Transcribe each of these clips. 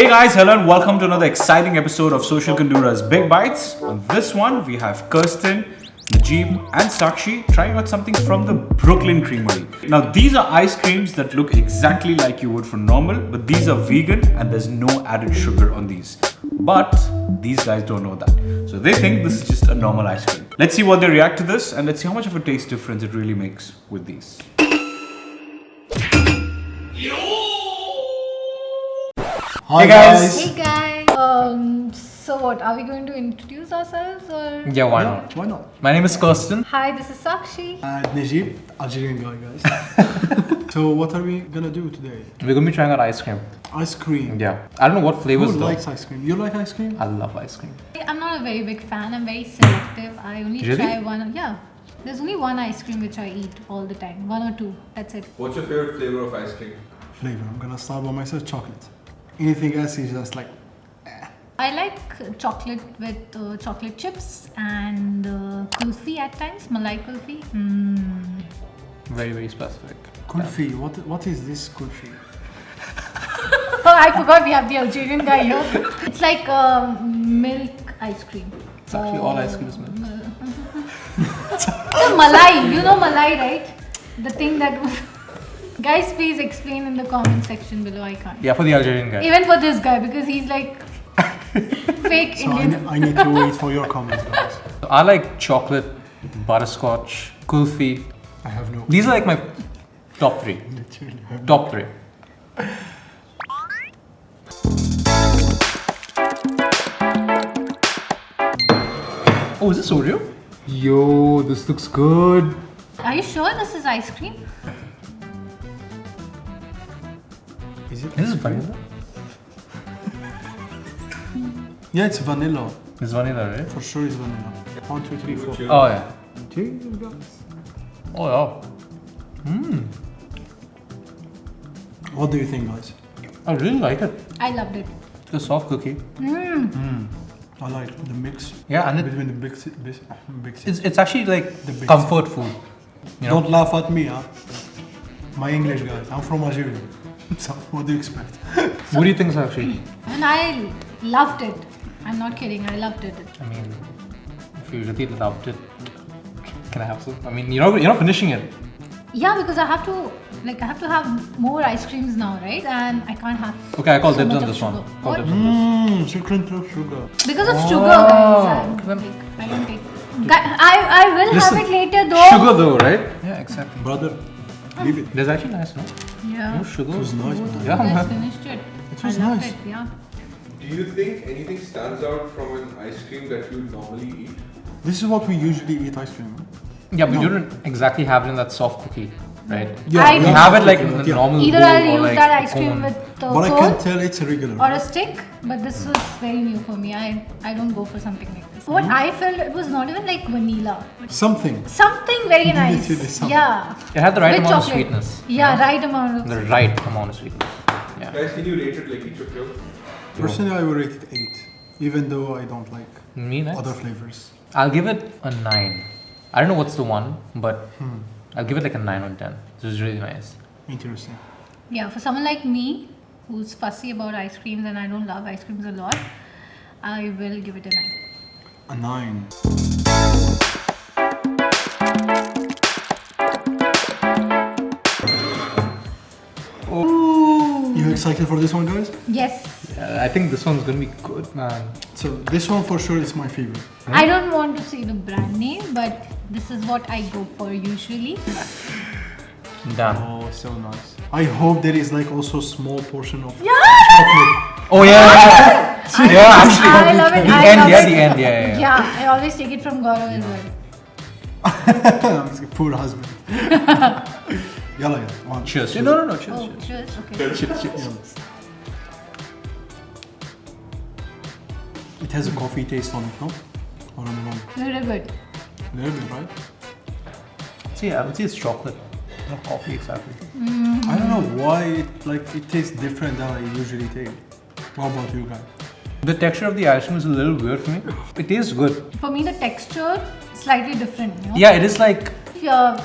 Hey guys, hello and welcome to another exciting episode of Social Kandura's Big Bites. On this one, we have Kirsten, Najib and Sakshi trying out something from the Brooklyn Creamery. Now these are ice creams that look exactly like you would for normal, but these are vegan and there's no added sugar on these. But these guys don't know that. So they think this is just a normal ice cream. Let's see what they react to this and let's see how much of a taste difference it really makes with these. Hi guys. Hey guys. So what? Are we going to introduce ourselves or? Yeah, why not? Why not? My name is Kirsten. Hi, this is Sakshi. Najib, Algerian guy, guys. So what are we gonna do today? We're gonna be trying out ice cream. Ice cream. Yeah. I don't know what flavors Who though. likes ice cream? You like ice cream? I love ice cream. I'm not a very big fan. I'm very selective. I only Really? try one. Yeah. There's only one ice cream which I eat all the time. One or two. That's it. What's your favorite flavor of ice cream? Flavor. I'm gonna start by myself. Chocolate. Anything else is just like. I like chocolate with chocolate chips and kulfi at times. Malai kulfi. Very, very specific. Kulfi. What is this kulfi? Oh, I forgot we have the Algerian guy here. It's like milk ice cream. It's actually all ice cream is milk. The malai, you know malai, right? The thing that. Guys, please explain in the comment section below. I can't. Yeah, for the Algerian guy. Even for this guy, because he's like fake So Indian. I need to wait for your comments, guys. So I like chocolate, butterscotch, kulfi. I have no. These are like my top three. Literally have Top three. Oh, is this Oreo? Yo, this looks good. Are you sure this is ice cream? Is it? This is vanilla. Yeah, it's vanilla. It's vanilla, right? For sure, it's vanilla. 1, 2, 3, 4. Oh yeah. Cheers, guys. Oh yeah. What do you think, guys? I really like it. I loved it. It's a soft cookie. I like the mix Yeah, and between the big it's actually like The big comfort food. You know? Don't laugh at me, huh? My English, guys. I'm from Algeria. So, what do you expect? What do you think, Sakshi? And I loved it. I'm not kidding. I loved it. I mean, if you really loved it, can I have some? I mean, you're not finishing it. Yeah, because I have to have more ice creams now, right? And I can't have. Okay, I call so dibs much on of this one. sugar. Call What? dibs on this. Secret of sugar. Because of sugar, guys. I don't take. I will Listen, have it later though. Sugar though, right? Yeah, exactly. Brother, leave it. There's actually nice, no? Yeah. No sugar. It was nice, man. You Yeah, guys man. finished it. It was I loved nice. it. Yeah. Do you think anything stands out from an ice cream that you normally eat? This is what we usually eat ice cream. Huh? Yeah, but No. you don't exactly have it in that soft cookie, right? I You do. have it like in the Yeah. normal Either bowl I'll or use like that a ice cream cone. with the But I cone can tell it's a regular. or a stick, but this was very new for me. I don't go for something like this. What I felt, it was not even like vanilla. Something. Something very nice. Literally something. Yeah. It had the right With amount chocolate. of sweetness. Yeah, right amount of. The right amount of sweetness. Yeah. Guys, can you rate it like each of you? Personally, I would rate it 8. Even though I don't like Me next. other flavors. I'll give it a 9. I don't know what's the one, but I'll give it like a 9 on 10. This is really nice. Interesting. Yeah, for someone like me who's fussy about ice creams and I don't love ice creams a lot, I will give it a 9. A 9. You excited for this one, guys? Yes. Yeah, I think this one's gonna be good, man. So this one for sure is my favorite. I don't want to say the brand name, but this is what I go for usually. Damn. Oh, so nice. I hope there is like also small portion of Yeah! chocolate. Oh yeah. Yeah, actually. I love it. The I end, love yeah, it. the end, yeah. Yeah, I always take it from Gaurav as well. Poor husband. Yalla, yalla. One. Cheers. No, cheers. Oh, cheers. cheers. Okay. Cheers. It has a coffee taste on it, no? Or am I wrong? Very good. A little bit, right? See, I would say it's chocolate. Not coffee exactly. I don't know why it tastes different than I usually take. What about you guys? The texture of the ice cream is a little weird for me. It tastes good. For me, the texture slightly different. You know? Yeah, it is like If you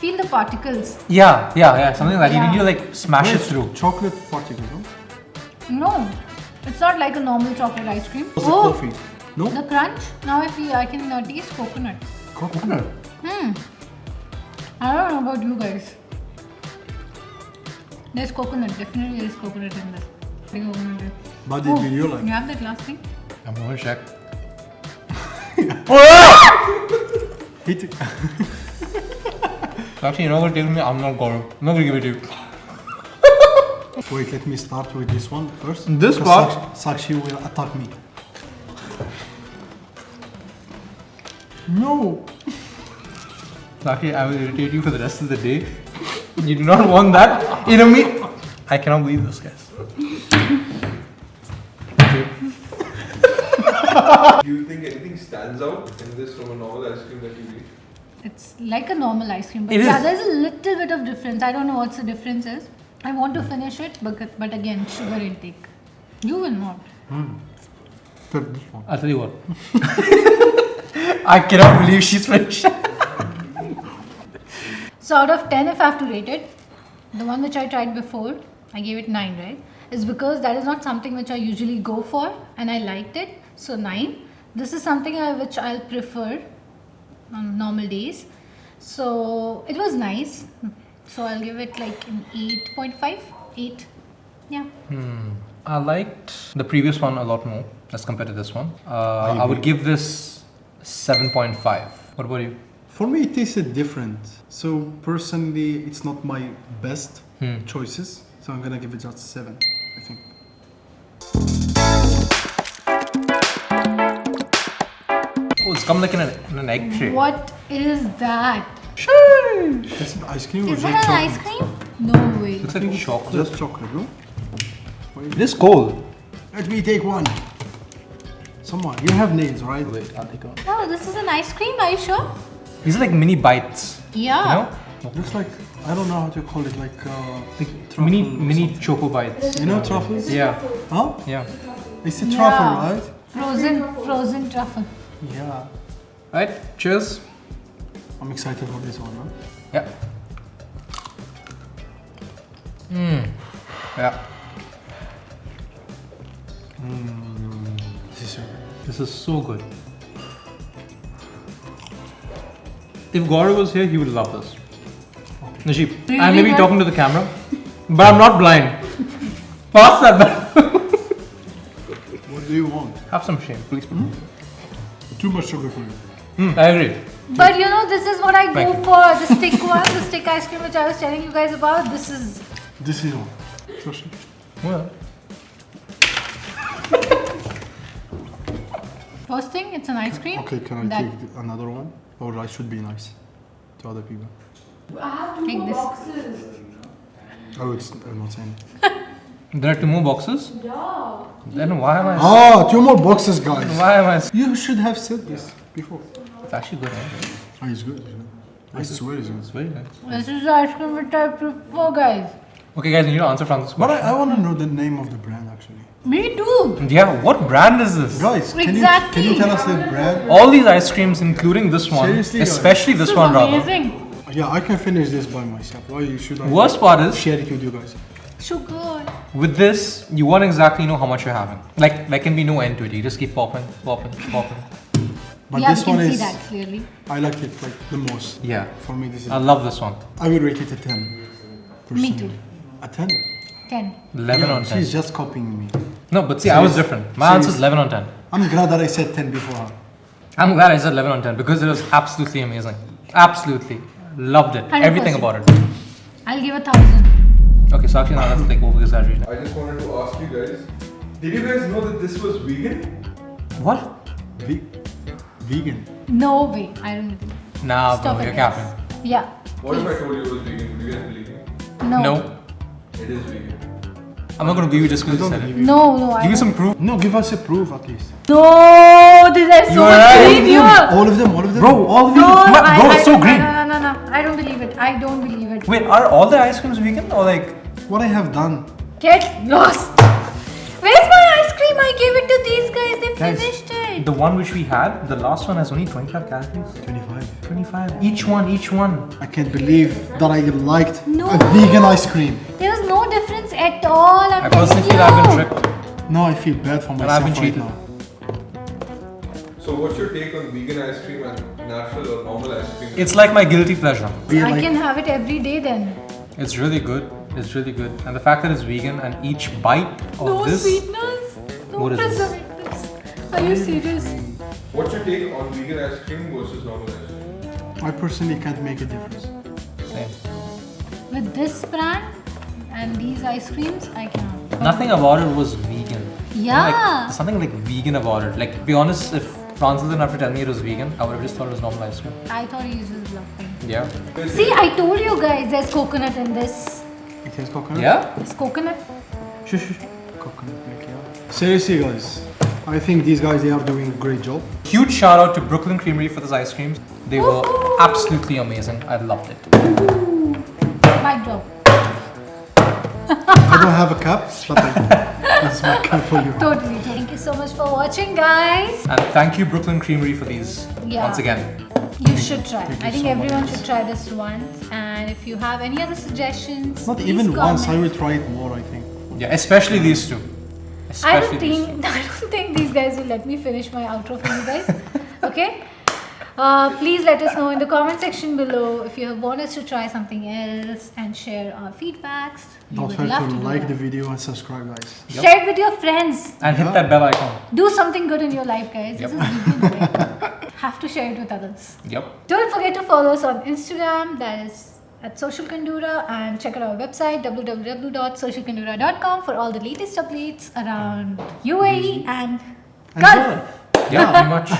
feel the particles. yeah, something like that. You Yeah. need to like smash it through. Chocolate particles, no? No, It's not like a normal chocolate ice cream. What's the coffee? No? The crunch. Now I can taste coconut. Coconut. I don't know about you guys. There's coconut. Definitely there's coconut in this. Big coconut. But did you like? You have that last thing? I'm gonna check. Hit it. Actually, you're not gonna take me. I'm not going. I'm not gonna give it to you. Wait, let me start with this one first. This Because part? Sakshi will attack me. No. Actually, I will irritate you for the rest of the day. You do not want that in a meat. I cannot believe this, guys. Do you think anything stands out in this from a normal ice cream that you eat? It's like a normal ice cream, but It yeah, is. there's a little bit of difference. I don't know what's the difference is. I want to finish it, but again, sugar intake. You will not. Take this one. I'll tell you what. I cannot believe she's French. So out of 10, if I have to rate it, the one which I tried before, I gave it 9, right? Is because that is not something which I usually go for, and I liked it, so 9. This is something which I'll prefer on normal days. So it was nice. So I'll give it like an 8.5, 8. Yeah. I liked the previous one a lot more as compared to this one. I would give this 7.5. What about you? For me, it tasted different. So personally, it's not my best choices. So I'm gonna give it just 7, I think. Oh, it's come like in an egg tray. What is that? Is it ice cream or Is just it an chocolate? ice cream? No way. Looks like chocolate. Just chocolate, no? It is cold. Let me take one. Someone, you have nails, right? Wait, I'll take one. Oh, this is an ice cream, are you sure? These are like mini bites. Yeah. You know? Looks like, I don't know how to call it, like Like truffle mini choco bites. you know truffles? Yeah. Huh? Yeah. It's a Yeah. truffle, right? Frozen truffle. Yeah. Right. Cheers. I'm excited for this one, huh? Yeah. Yeah. This is so good. This is so good. If Gaurav was here, he would love this. Najib, I may be Really? talking to the camera, but I'm not blind. Pass that back. What do you want? Have some shame, please. Too much sugar for you. I agree. But you know, this is what I Thank go you. for. The stick one, the stick ice cream which I was telling you guys about. This is This is one. Trust me. Well, first thing. It's an ice cream. Okay, can I That- take another one? Or I should be nice to other people. Take this. Oh, it's, I'm not saying. there are 2 more boxes. Then why am I? Ah, 2 more boxes, guys. Why am I? You should have said this before. It's actually good. Eh? Oh, it's good. It's good. I swear it's It's good. very nice. This is the ice cream which I prefer, guys. Okay, guys, you need to answer Francis' But question. I want to know the name of the brand actually. Me too. Yeah, what brand is this? Guys, can Exactly. you tell us the brand? All these ice creams, including this one, Seriously, guys? especially This this is one, rather. amazing. Yeah, I can finish this by myself. Why should I Worst part is, share it with you guys? Sugar. with this, you won't exactly know how much you're having. Like, there can be no end to it. You just keep popping, popping, popping. But Yeah, this we one can is, see that clearly. I like it like the most. Yeah, For me, this is. I love this one. I will rate it a 10. Me personally. too. A 10? 10. 11 Yeah, on 10. She's just copying me. No, but see, I was Serious- different. My answer is serious. 11 on 10. I'm glad that I said 10 before her. I'm glad I said 11 on 10 because it was absolutely amazing. Absolutely. Loved it. 100%. Everything about it. I'll give 1,000. Okay, so actually, now that's like over exaggeration. I just wanted to ask you guys, did you guys know that this was vegan? What? Vegan. No way. I don't believe it. Nah, Stop bro, it, you're guys. capping. Yeah. What if I please. told you it was vegan? Would you guys believe me? No. No. It is vegan. I'm not gonna believe you just I because you don't said it. believe you. No, I Give me don't. some proof. No, give us a proof at least. No, there's so You much are green here. All of them, all of them. Bro, all of you. No, Bro, it's so no, green. No. I don't believe it. I don't believe it. Wait, are all the ice creams vegan or like? What I have done. Get lost. Where's my ice cream? I gave it to these guys. They Guys, finished it. the one which we had, the last one has only 25 calories. 25. 25. Each one. I can't believe that I liked No. a vegan ice cream. There was no difference at all. I'm I personally telling feel I've been you. tricked. Now I feel bad for And I've myself been right cheated. now. So what's your take on vegan ice cream and natural or normal ice cream? It's like my guilty pleasure. We I like- can have it every day then. It's really good. It's really good. And the fact that it's vegan and each bite of No this. sweeteners, no What is this? preservatives. Are you serious? What's your take on vegan ice cream versus normal ice cream? I personally can't make a difference. Same. With this brand and these ice creams, I cannot. Nothing about it was vegan. Yeah. Like, something like vegan about it. Like, to be honest, if Francis didn't have to tell me it was vegan, I would have just thought it was normal ice cream. I thought he uses bluffing. Yeah. See, I told you guys there's coconut in this. It has coconut? Yeah? It's coconut. Shush. Coconut milk, yeah. Seriously, guys. I think these guys, they are doing a great job. Huge shout out to Brooklyn Creamery for this ice cream. They were Woohoo! absolutely amazing. I loved it. Mic drop. I don't have a cup, but that's my cup for you. Totally. Thank you so much for watching, guys. And thank you, Brooklyn Creamery, for these Yeah. once again. You should try. Thank you I think so much. everyone should try this once. And if you have any other suggestions, Not please even once, I comment. will try it more, I think. Yeah, especially these two. I Especially don't these think I don't think these guys will let me finish my outro for you guys. Okay. Please let us know in the comment section below if you want us to try something else and share our feedbacks. We Don't would forget love to to do like that. the video and subscribe, guys. Yep. Share it with your friends. And hit that bell icon. Do something good in your life, guys. Yep. This is vegan, right? Have to share it with others. Yep. Don't forget to follow us on Instagram. That is at Social Kandura, and check out our website www.socialkandura.com for all the latest updates around UAE and Gulf. Yeah, pretty much.